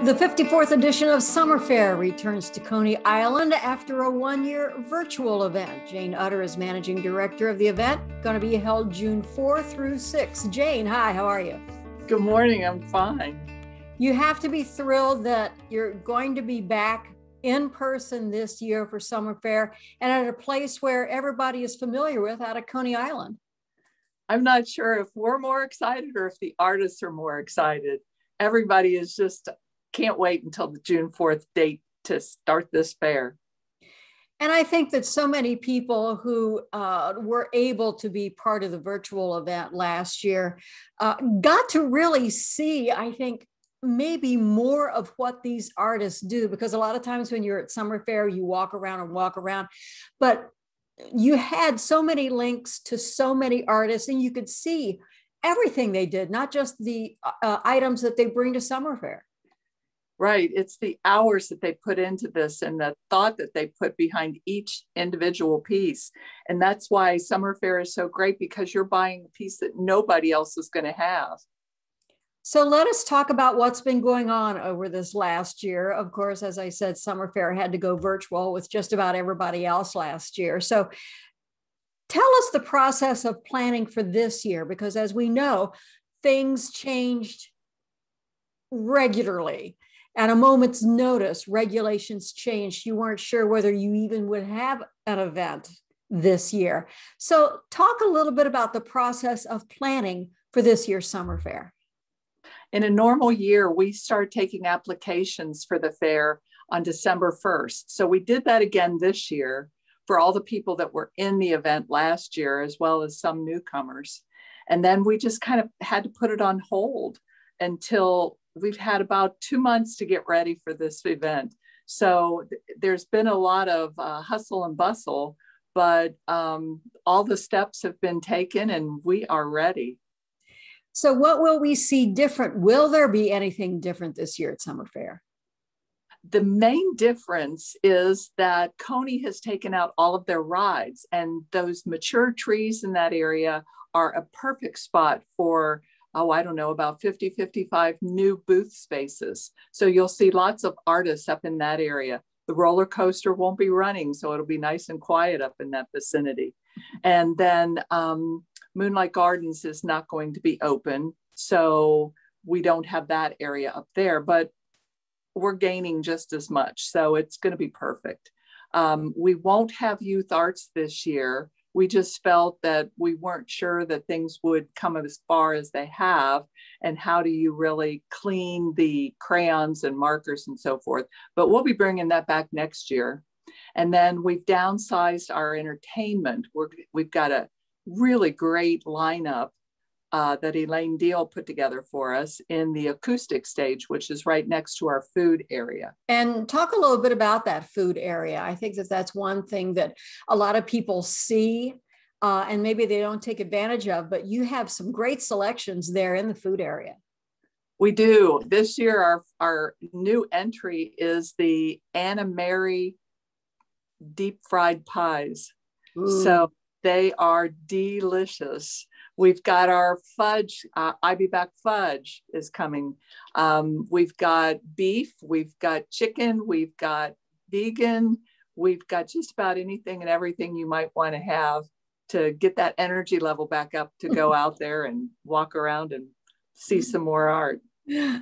The 54th edition of Summerfair returns to Coney Island after a one-year virtual event. Jayne Utter is managing director of the event, going to be held June 4 through 6. Jayne, hi, how are you? Good morning, I'm fine. You have to be thrilled that you're going to be back in person this year for Summerfair and at a place where everybody is familiar with out of Coney Island. I'm not sure if we're more excited or if the artists are more excited. Everybody is just can't wait until the June 4th date to start this fair. And I think that so many people who were able to be part of the virtual event last year got to really see, I think, maybe more of what these artists do, because a lot of times when you're at Summerfair, you walk around, but you had so many links to so many artists and you could see everything they did, not just the items that they bring to Summerfair. Right. It's the hours that they put into this and the thought that they put behind each individual piece. And that's why Summerfair is so great, because you're buying a piece that nobody else is going to have. So let us talk about what's been going on over this last year. Of course, as I said, Summerfair had to go virtual with just about everybody else last year. So tell us the process of planning for this year, because as we know, things changed regularly. At a moment's notice, regulations changed. You weren't sure whether you even would have an event this year. So talk a little bit about the process of planning for this year's Summerfair. In a normal year, we start taking applications for the fair on December 1st. So we did that again this year for all the people that were in the event last year, as well as some newcomers. And then we just kind of had to put it on hold until we've had about 2 months to get ready for this event. So there's been a lot of hustle and bustle, but all the steps have been taken and we are ready. So what will we see different? Will there be anything different this year at Summerfair? The main difference is that Coney has taken out all of their rides, and those mature trees in that area are a perfect spot for I don't know, about 50, 55 new booth spaces. So you'll see lots of artists up in that area. The roller coaster won't be running, so it'll be nice and quiet up in that vicinity. And then Moonlight Gardens is not going to be open, so we don't have that area up there, but we're gaining just as much. So it's going to be perfect. We won't have youth arts this year. We just felt that we weren't sure that things would come as far as they have, and how do you really clean the crayons and markers and so forth. But we'll be bringing that back next year. And then we've downsized our entertainment. We've got a really great lineup that Elaine Deal put together for us in the acoustic stage, which is right next to our food area. And talk a little bit about that food area. I think that that's one thing that a lot of people see and maybe they don't take advantage of, but you have some great selections there in the food area. We do. This year, our new entry is the Anna Mary deep fried pies. Ooh. So they are delicious. We've got our fudge, Ivy Back fudge is coming. We've got beef, we've got chicken, we've got vegan, we've got just about anything and everything you might want to have to get that energy level back up to go out there and walk around and see some more art.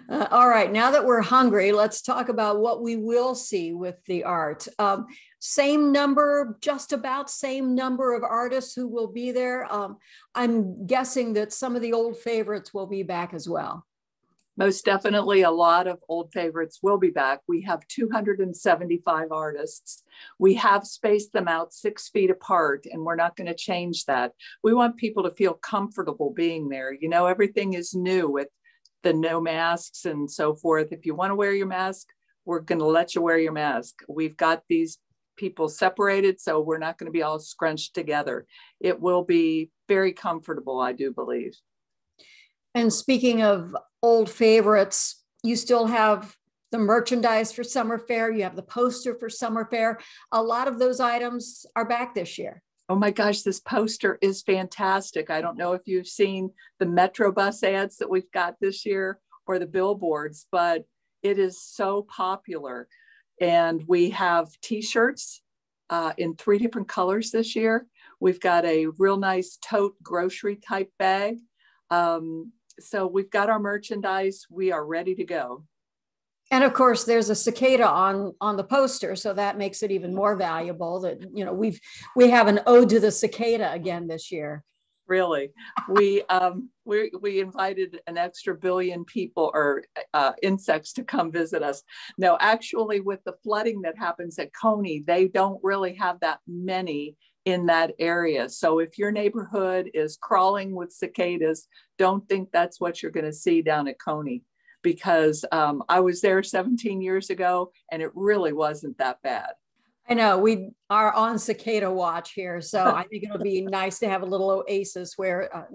All right, now that we're hungry, let's talk about what we will see with the art. Same number, just about same number of artists who will be there. I'm guessing that some of the old favorites will be back as well. Most definitely a lot of old favorites will be back. We have 275 artists. We have spaced them out 6 feet apart, and we're not going to change that. We want people to feel comfortable being there. You know, everything is new with the no masks and so forth. If you want to wear your mask, we're going to let you wear your mask. We've got these people separated, so we're not going to be all scrunched together. It will be very comfortable, I do believe. And speaking of old favorites, you still have the merchandise for Summerfair. You have the poster for Summerfair. A lot of those items are back this year. Oh my gosh, this poster is fantastic. I don't know if you've seen the Metro bus ads that we've got this year or the billboards, but It is so popular. And we have t-shirts in 3 different colors this year. We've got a real nice tote grocery type bag. So we've got our merchandise. We are ready to go. And of course, there's a cicada on the poster, so that makes it even more valuable. That we have an ode to the cicada again this year. Really, we invited an extra billion people or insects to come visit us. No, actually, with the flooding that happens at Coney, they don't really have that many in that area. So if your neighborhood is crawling with cicadas, don't think that's what you're going to see down at Coney, because I was there 17 years ago and it really wasn't that bad. I know we are on cicada watch here, so I think it'll be nice to have a little oasis where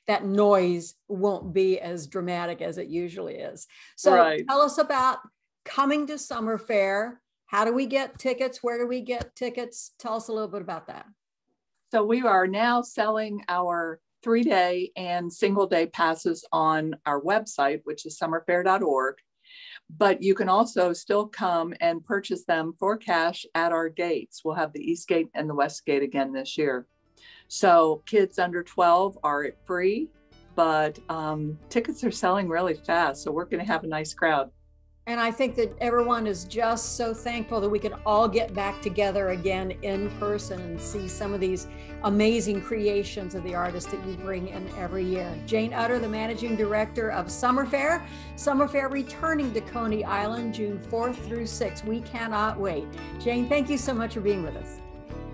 that noise won't be as dramatic as it usually is. So right. Tell us about coming to Summerfair. How do we get tickets? Where do we get tickets? Tell us a little bit about that. So we are now selling our 3-day and single-day passes on our website, which is summerfair.org. But you can also still come and purchase them for cash at our gates. We'll have the East Gate and the West Gate again this year. So kids under 12 are free, but tickets are selling really fast. So we're going to have a nice crowd. And I think that everyone is just so thankful that we can all get back together again in person and see some of these amazing creations of the artists that you bring in every year. Jayne Utter, the managing director of Summerfair. Summerfair returning to Coney Island June 4th through 6th. We cannot wait. Jayne, thank you so much for being with us.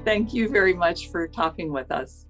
Thank you very much for talking with us.